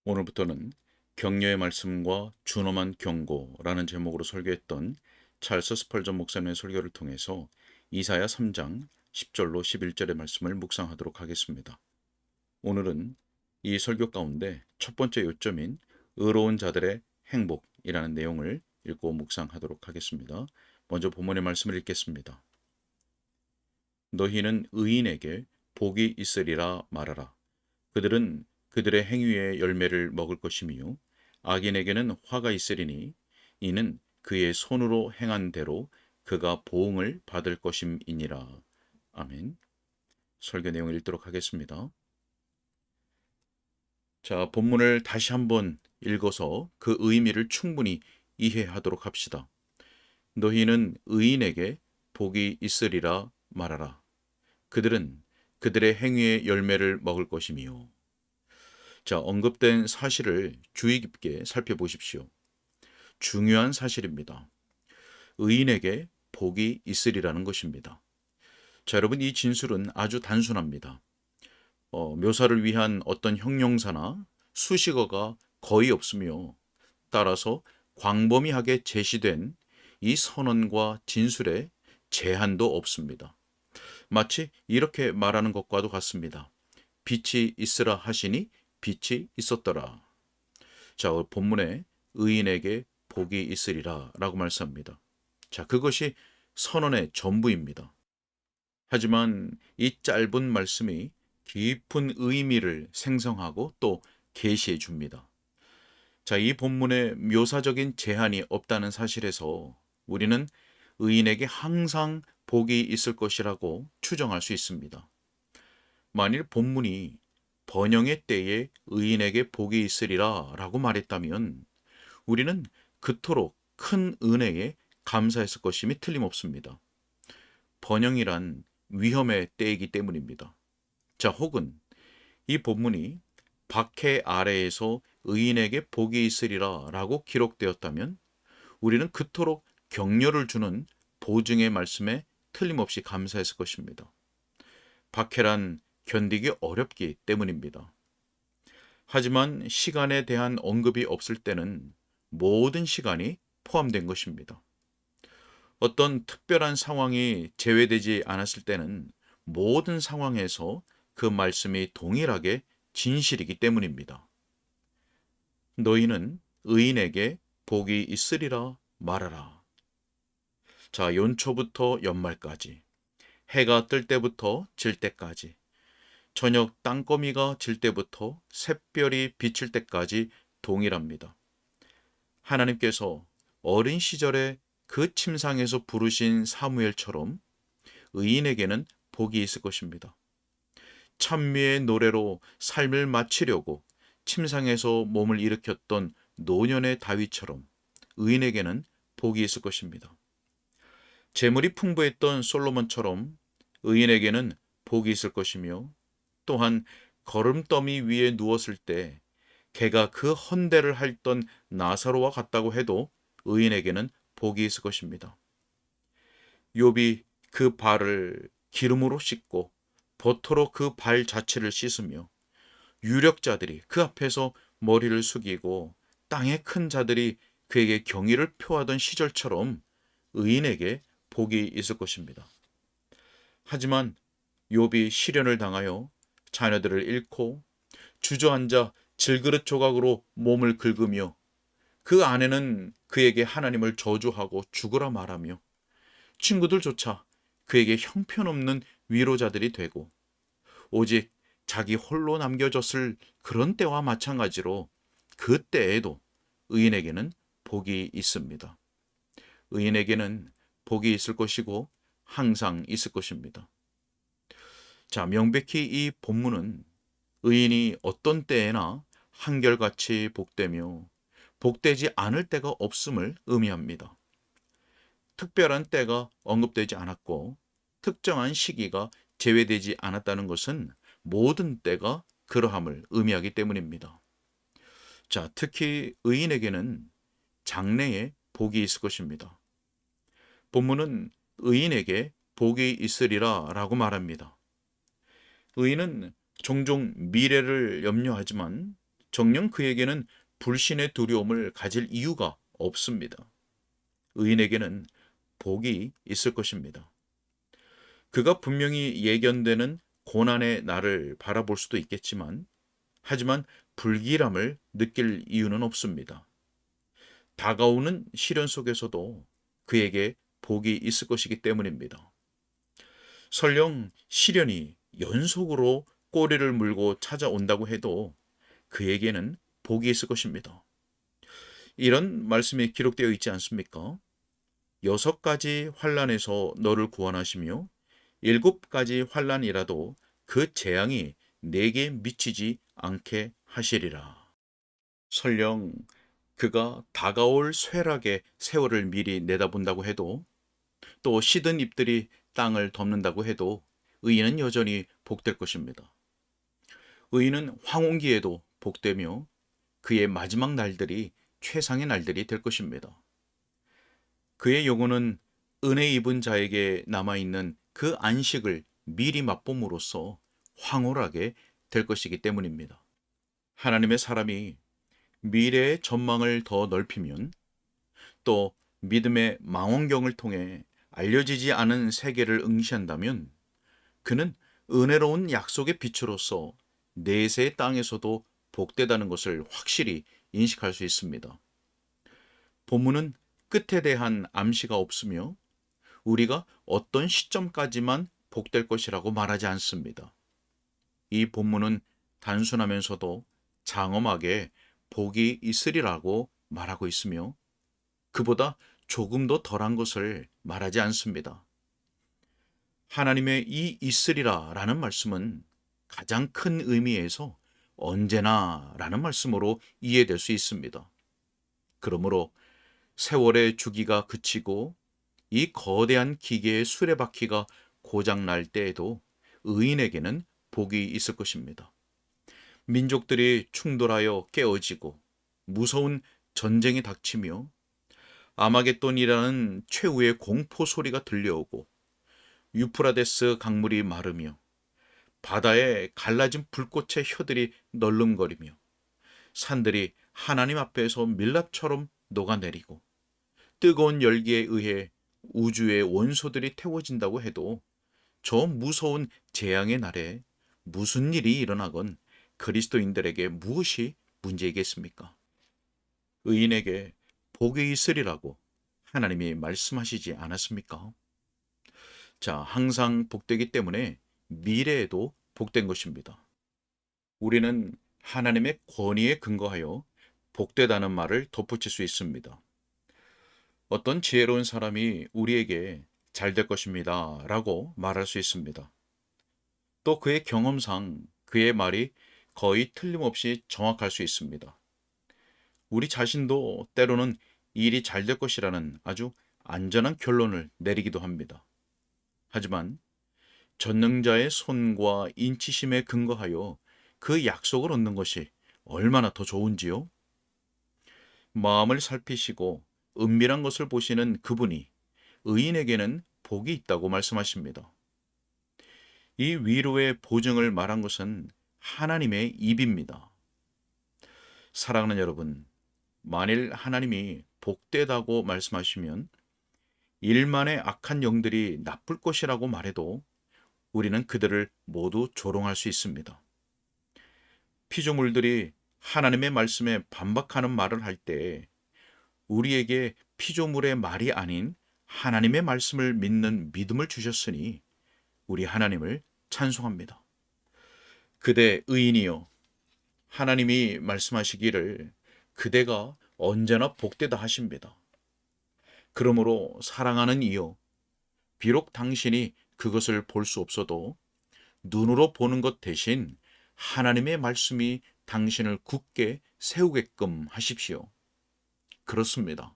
오늘부터는 격려의 말씀과 준엄한 경고라는 제목으로 설교했던 찰스 스펄전 목사님의 설교를 통해서 이사야 3장 10절로 11절의 말씀을 묵상하도록 하겠습니다. 오늘은 이 설교 가운데 첫 번째 요점인 의로운 자들의 행복이라는 내용을 읽고 묵상하도록 하겠습니다. 먼저 본문의 말씀을 읽겠습니다. 너희는 의인에게 복이 있으리라 말하라. 그들은 그들의 행위의 열매를 먹을 것이며 악인에게는 화가 있으리니 이는 그의 손으로 행한 대로 그가 보응을 받을 것임이니라. 아멘. 설교 내용을 읽도록 하겠습니다. 자, 본문을 다시 한번 읽어서 그 의미를 충분히 이해하도록 합시다. 너희는 의인에게 복이 있으리라 말하라. 그들은 그들의 행위의 열매를 먹을 것이며. 자, 언급된 사실을 주의 깊게 살펴보십시오. 중요한 사실입니다. 의인에게 복이 있으리라는 것입니다. 자, 여러분, 이 진술은 아주 단순합니다. 묘사를 위한 어떤 형용사나 수식어가 거의 없으며 따라서 광범위하게 제시된 이 선언과 진술에 제한도 없습니다. 마치 이렇게 말하는 것과도 같습니다. 빛이 있으라 하시니 빛이 있었더라. 자, 본문에 의인에게 복이 있으리라 라고 말씀합니다. 자, 그것이 선언의 전부입니다. 하지만 이 짧은 말씀이 깊은 의미를 생성하고 또 계시해 줍니다. 자, 이 본문에 묘사적인 제한이 없다는 사실에서 우리는 의인에게 항상 복이 있을 것이라고 추정할 수 있습니다. 만일 본문이 번영의 때에 의인에게 복이 있으리라 라고 말했다면 우리는 그토록 큰 은혜에 감사했을 것임이 틀림없습니다. 번영이란 위험의 때이기 때문입니다. 자, 혹은 이 본문이 박해 아래에서 의인에게 복이 있으리라 라고 기록되었다면 우리는 그토록 격려를 주는 보증의 말씀에 틀림없이 감사했을 것입니다. 박해란 견디기 어렵기 때문입니다. 하지만 시간에 대한 언급이 없을 때는 모든 시간이 포함된 것입니다. 어떤 특별한 상황이 제외되지 않았을 때는 모든 상황에서 그 말씀이 동일하게 진실이기 때문입니다. 너희는 의인에게 복이 있으리라 말하라. 자, 연초부터 연말까지, 해가 뜰 때부터 질 때까지, 저녁 땅거미가 질 때부터 샛별이 비칠 때까지 동일합니다. 하나님께서 어린 시절에 그 침상에서 부르신 사무엘처럼 의인에게는 복이 있을 것입니다. 찬미의 노래로 삶을 마치려고 침상에서 몸을 일으켰던 노년의 다윗처럼 의인에게는 복이 있을 것입니다. 재물이 풍부했던 솔로몬처럼 의인에게는 복이 있을 것이며 또한 거름더미 위에 누웠을 때 개가 그 헌대를 핥던 나사로와 같다고 해도 의인에게는 복이 있을 것입니다. 욥이 그 발을 기름으로 씻고 버터로 그 발 자체를 씻으며 유력자들이 그 앞에서 머리를 숙이고 땅의 큰 자들이 그에게 경의를 표하던 시절처럼 의인에게 복이 있을 것입니다. 하지만 욥이 시련을 당하여 자녀들을 잃고 주저앉아 질그릇 조각으로 몸을 긁으며 그 아내는 그에게 하나님을 저주하고 죽으라 말하며 친구들조차 그에게 형편없는 위로자들이 되고 오직 자기 홀로 남겨졌을 그런 때와 마찬가지로 그 때에도 의인에게는 복이 있습니다. 의인에게는 복이 있을 것이고 항상 있을 것입니다. 자, 명백히 이 본문은 의인이 어떤 때에나 한결같이 복되며 복되지 않을 때가 없음을 의미합니다. 특별한 때가 언급되지 않았고 특정한 시기가 제외되지 않았다는 것은 모든 때가 그러함을 의미하기 때문입니다. 자, 특히 의인에게는 장래에 복이 있을 것입니다. 본문은 의인에게 복이 있으리라 라고 말합니다. 의인은 종종 미래를 염려하지만 정녕 그에게는 불신의 두려움을 가질 이유가 없습니다. 의인에게는 복이 있을 것입니다. 그가 분명히 예견되는 고난의 날을 바라볼 수도 있겠지만, 하지만 불길함을 느낄 이유는 없습니다. 다가오는 시련 속에서도 그에게 복이 있을 것이기 때문입니다. 설령 시련이 연속으로 꼬리를 물고 찾아온다고 해도 그에게는 복이 있을 것입니다. 이런 말씀이 기록되어 있지 않습니까? 6가지 환난에서 너를 구원하시며 7가지 환난이라도 그 재앙이 내게 미치지 않게 하시리라. 설령 그가 다가올 쇠락의 세월을 미리 내다본다고 해도, 또 시든 잎들이 땅을 덮는다고 해도 의인은 여전히 복될 것입니다. 의인은 황혼기에도 복되며 그의 마지막 날들이 최상의 날들이 될 것입니다. 그의 영혼은 은혜 입은 자에게 남아있는 그 안식을 미리 맛봄으로써 황홀하게 될 것이기 때문입니다. 하나님의 사람이 미래의 전망을 더 넓히면, 또 믿음의 망원경을 통해 알려지지 않은 세계를 응시한다면, 그는 은혜로운 약속의 빛으로서 내세의 땅에서도 복되다는 것을 확실히 인식할 수 있습니다. 본문은 끝에 대한 암시가 없으며 우리가 어떤 시점까지만 복될 것이라고 말하지 않습니다. 이 본문은 단순하면서도 장엄하게 복이 있으리라고 말하고 있으며, 그보다 조금 더 덜한 것을 말하지 않습니다. 하나님의 이 있으리라 라는 말씀은 가장 큰 의미에서 언제나 라는 말씀으로 이해될 수 있습니다. 그러므로 세월의 주기가 그치고 이 거대한 기계의 수레바퀴가 고장 날 때에도 의인에게는 복이 있을 것입니다. 민족들이 충돌하여 깨어지고 무서운 전쟁이 닥치며 아마겟돈이라는 최후의 공포 소리가 들려오고 유프라데스 강물이 마르며 바다에 갈라진 불꽃의 혀들이 널름거리며 산들이 하나님 앞에서 밀랍처럼 녹아내리고 뜨거운 열기에 의해 우주의 원소들이 태워진다고 해도, 저 무서운 재앙의 날에 무슨 일이 일어나건 그리스도인들에게 무엇이 문제이겠습니까? 의인에게 복이 있으리라고 하나님이 말씀하시지 않았습니까? 자, 항상 복되기 때문에 미래에도 복된 것입니다. 우리는 하나님의 권위에 근거하여 복되다는 말을 덧붙일 수 있습니다. 어떤 지혜로운 사람이 우리에게 잘 될 것입니다 라고 말할 수 있습니다. 또 그의 경험상 그의 말이 거의 틀림없이 정확할 수 있습니다. 우리 자신도 때로는 일이 잘 될 것이라는 아주 안전한 결론을 내리기도 합니다. 하지만 전능자의 손과 인치심에 근거하여 그 약속을 얻는 것이 얼마나 더 좋은지요? 마음을 살피시고 은밀한 것을 보시는 그분이 의인에게는 복이 있다고 말씀하십니다. 이 위로의 보증을 말한 것은 하나님의 입입니다. 사랑하는 여러분, 만일 하나님이 복되다고 말씀하시면 일만의 악한 영들이 나쁠 것이라고 말해도 우리는 그들을 모두 조롱할 수 있습니다. 피조물들이 하나님의 말씀에 반박하는 말을 할 때 우리에게 피조물의 말이 아닌 하나님의 말씀을 믿는 믿음을 주셨으니 우리 하나님을 찬송합니다. 그대 의인이여, 하나님이 말씀하시기를 그대가 언제나 복되다 하십니다. 그러므로 사랑하는 이여, 비록 당신이 그것을 볼 수 없어도 눈으로 보는 것 대신 하나님의 말씀이 당신을 굳게 세우게끔 하십시오. 그렇습니다.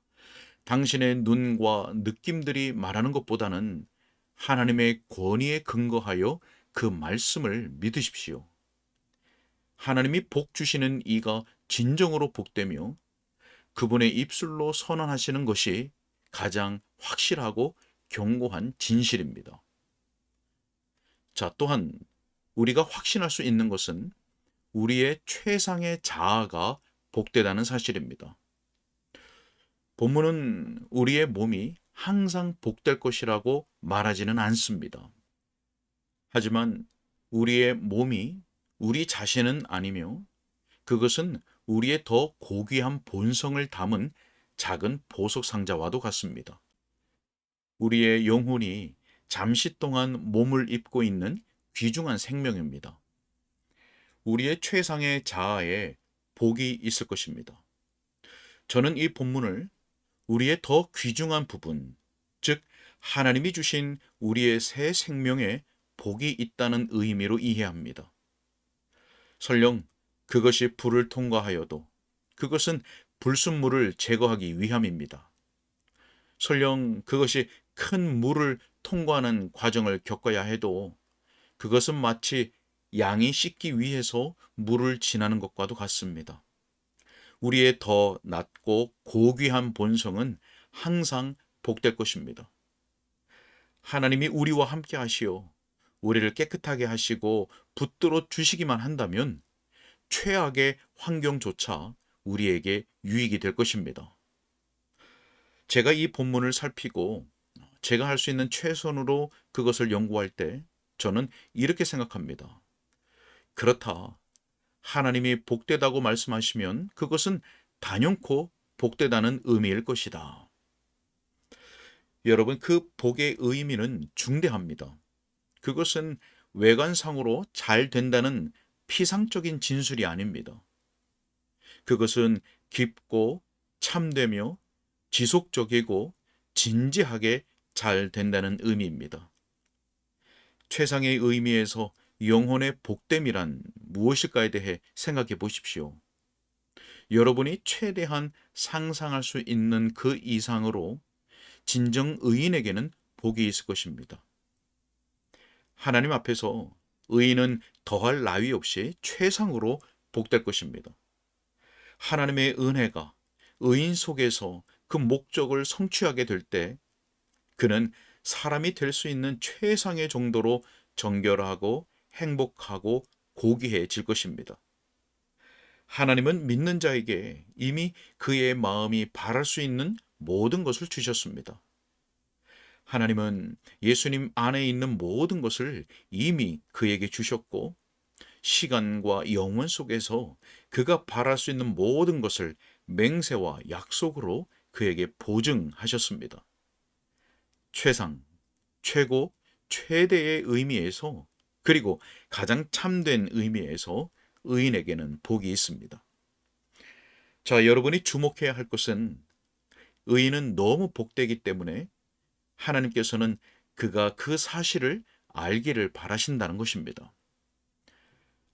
당신의 눈과 느낌들이 말하는 것보다는 하나님의 권위에 근거하여 그 말씀을 믿으십시오. 하나님이 복 주시는 이가 진정으로 복되며 그분의 입술로 선언하시는 것이 가장 확실하고 견고한 진실입니다. 자, 또한 우리가 확신할 수 있는 것은 우리의 최상의 자아가 복되다는 사실입니다. 본문은 우리의 몸이 항상 복될 것이라고 말하지는 않습니다. 하지만 우리의 몸이 우리 자신은 아니며 그것은 우리의 더 고귀한 본성을 담은 작은 보석 상자와도 같습니다. 우리의 영혼이 잠시 동안 몸을 입고 있는 귀중한 생명입니다. 우리의 최상의 자아에 복이 있을 것입니다. 저는 이 본문을 우리의 더 귀중한 부분, 즉 하나님이 주신 우리의 새 생명에 복이 있다는 의미로 이해합니다. 설령 그것이 불을 통과하여도 그것은 불순물을 제거하기 위함입니다. 설령 그것이 큰 물을 통과하는 과정을 겪어야 해도 그것은 마치 양이 씻기 위해서 물을 지나는 것과도 같습니다. 우리의 더 낮고 고귀한 본성은 항상 복될 것입니다. 하나님이 우리와 함께 하시어 우리를 깨끗하게 하시고 붙들어 주시기만 한다면 최악의 환경조차 우리에게 유익이 될 것입니다. 제가 이 본문을 살피고 제가 할 수 있는 최선으로 그것을 연구할 때 저는 이렇게 생각합니다. 그렇다. 하나님이 복되다고 말씀하시면 그것은 단연코 복되다는 의미일 것이다. 여러분, 그 복의 의미는 중대합니다. 그것은 외관상으로 잘 된다는 피상적인 진술이 아닙니다. 그것은 깊고 참되며 지속적이고 진지하게 잘 된다는 의미입니다. 최상의 의미에서 영혼의 복됨이란 무엇일까에 대해 생각해 보십시오. 여러분이 최대한 상상할 수 있는 그 이상으로 진정 의인에게는 복이 있을 것입니다. 하나님 앞에서 의인은 더할 나위 없이 최상으로 복될 것입니다. 하나님의 은혜가 의인 속에서 그 목적을 성취하게 될 때 그는 사람이 될 수 있는 최상의 정도로 정결하고 행복하고 고귀해질 것입니다. 하나님은 믿는 자에게 이미 그의 마음이 바랄 수 있는 모든 것을 주셨습니다. 하나님은 예수님 안에 있는 모든 것을 이미 그에게 주셨고 시간과 영원 속에서 그가 바랄 수 있는 모든 것을 맹세와 약속으로 그에게 보증하셨습니다. 최상, 최고, 최대의 의미에서 그리고 가장 참된 의미에서 의인에게는 복이 있습니다. 자, 여러분이 주목해야 할 것은 의인은 너무 복되기 때문에 하나님께서는 그가 그 사실을 알기를 바라신다는 것입니다.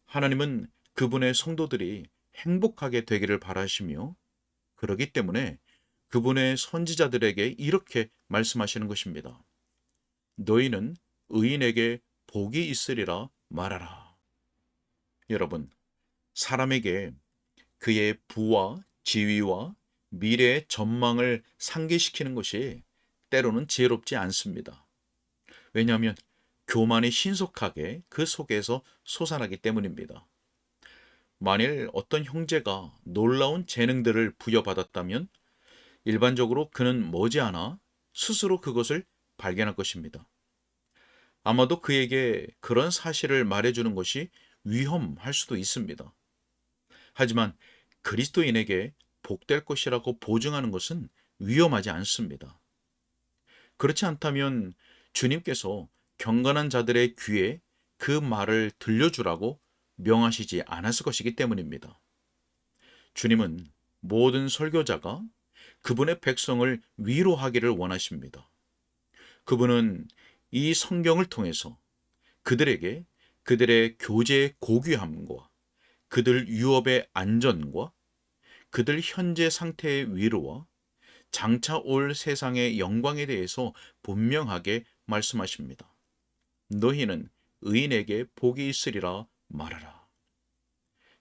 하나님은 그분의 성도들이 행복하게 되기를 바라시며 그러기 때문에 그분의 선지자들에게 이렇게 말씀하시는 것입니다. 너희는 의인에게 복이 있으리라 말하라. 여러분, 사람에게 그의 부와 지위와 미래의 전망을 상기시키는 것이 때로는 지혜롭지 않습니다. 왜냐하면 교만이 신속하게 그 속에서 솟아나기 때문입니다. 만일 어떤 형제가 놀라운 재능들을 부여받았다면 일반적으로 그는 머지않아 스스로 그것을 발견할 것입니다. 아마도 그에게 그런 사실을 말해주는 것이 위험할 수도 있습니다. 하지만 그리스도인에게 복될 것이라고 보증하는 것은 위험하지 않습니다. 그렇지 않다면 주님께서 경건한 자들의 귀에 그 말을 들려주라고 명하시지 않았을 것이기 때문입니다. 주님은 모든 설교자가 그분의 백성을 위로하기를 원하십니다. 그분은 이 성경을 통해서 그들에게 그들의 교제의 고귀함과 그들 유업의 안전과 그들 현재 상태의 위로와 장차 올 세상의 영광에 대해서 분명하게 말씀하십니다. 너희는 의인에게 복이 있으리라 말하라.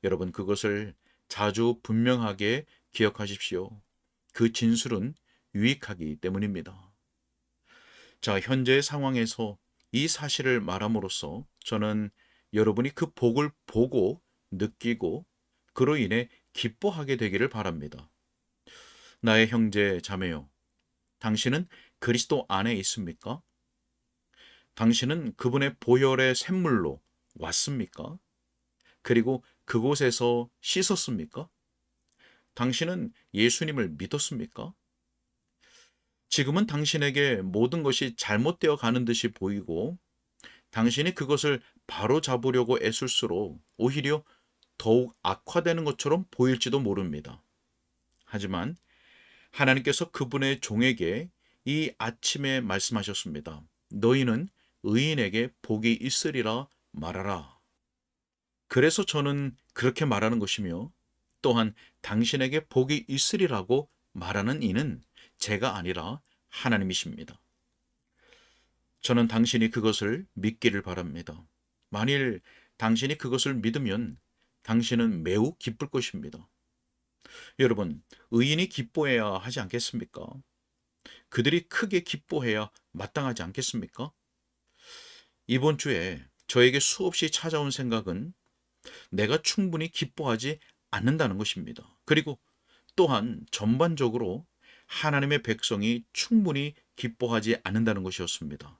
여러분, 그것을 자주 분명하게 기억하십시오. 그 진술은 유익하기 때문입니다. 자, 현재의 상황에서 이 사실을 말함으로써 저는 여러분이 그 복을 보고 느끼고 그로 인해 기뻐하게 되기를 바랍니다. 나의 형제 자매요, 당신은 그리스도 안에 있습니까? 당신은 그분의 보혈의 샘물로 왔습니까? 그리고 그곳에서 씻었습니까? 당신은 예수님을 믿었습니까? 지금은 당신에게 모든 것이 잘못되어 가는 듯이 보이고 당신이 그것을 바로 잡으려고 애쓸수록 오히려 더욱 악화되는 것처럼 보일지도 모릅니다. 하지만 하나님께서 그분의 종에게 이 아침에 말씀하셨습니다. 너희는 의인에게 복이 있으리라 말하라. 그래서 저는 그렇게 말하는 것이며 또한 당신에게 복이 있으리라고 말하는 이는 제가 아니라 하나님이십니다. 저는 당신이 그것을 믿기를 바랍니다. 만일 당신이 그것을 믿으면 당신은 매우 기쁠 것입니다. 여러분, 의인이 기뻐해야 하지 않겠습니까? 그들이 크게 기뻐해야 마땅하지 않겠습니까? 이번 주에 저에게 수없이 찾아온 생각은 내가 충분히 기뻐하지 않는다는 것입니다. 그리고 또한 전반적으로 하나님의 백성이 충분히 기뻐하지 않는다는 것이었습니다.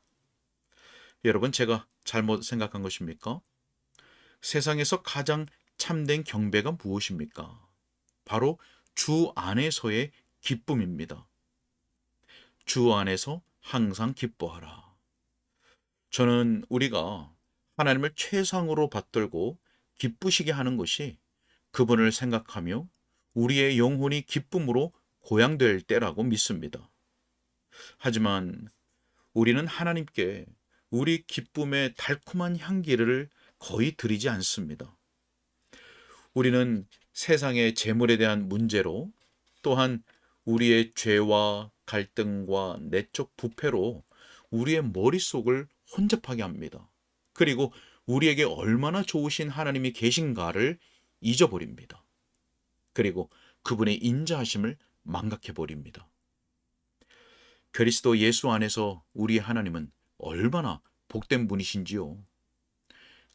여러분, 제가 잘못 생각한 것입니까? 세상에서 가장 참된 경배가 무엇입니까? 바로 주 안에서의 기쁨입니다. 주 안에서 항상 기뻐하라. 저는 우리가 하나님을 최상으로 받들고 기쁘시게 하는 것이 그분을 생각하며 우리의 영혼이 기쁨으로 고양될 때라고 믿습니다. 하지만 우리는 하나님께 우리 기쁨의 달콤한 향기를 거의 드리지 않습니다. 우리는 세상의 재물에 대한 문제로 또한 우리의 죄와 갈등과 내적 부패로 우리의 머릿속을 혼잡하게 합니다. 그리고 우리에게 얼마나 좋으신 하나님이 계신가를 잊어버립니다. 그리고 그분의 인자하심을 망각해버립니다. 그리스도 예수 안에서 우리 하나님은 얼마나 복된 분이신지요.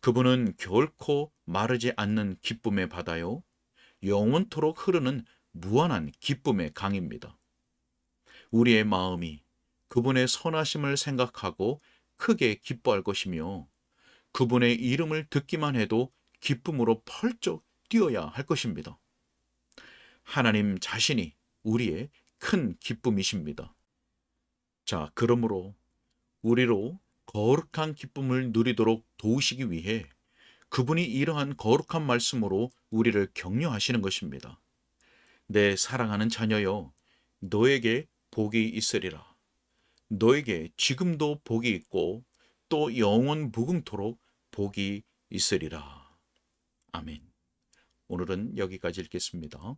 그분은 결코 마르지 않는 기쁨의 바다요, 영원토록 흐르는 무한한 기쁨의 강입니다. 우리의 마음이 그분의 선하심을 생각하고 크게 기뻐할 것이며 그분의 이름을 듣기만 해도 기쁨으로 펄쩍 뛰어야 할 것입니다. 하나님 자신이 우리의 큰 기쁨이십니다. 자, 그러므로 우리로 거룩한 기쁨을 누리도록 도우시기 위해 그분이 이러한 거룩한 말씀으로 우리를 격려하시는 것입니다. 내 사랑하는 자녀여, 너에게 복이 있으리라. 너에게 지금도 복이 있고 또 영원 무궁토록 복이 있으리라. 아멘. 오늘은 여기까지 읽겠습니다.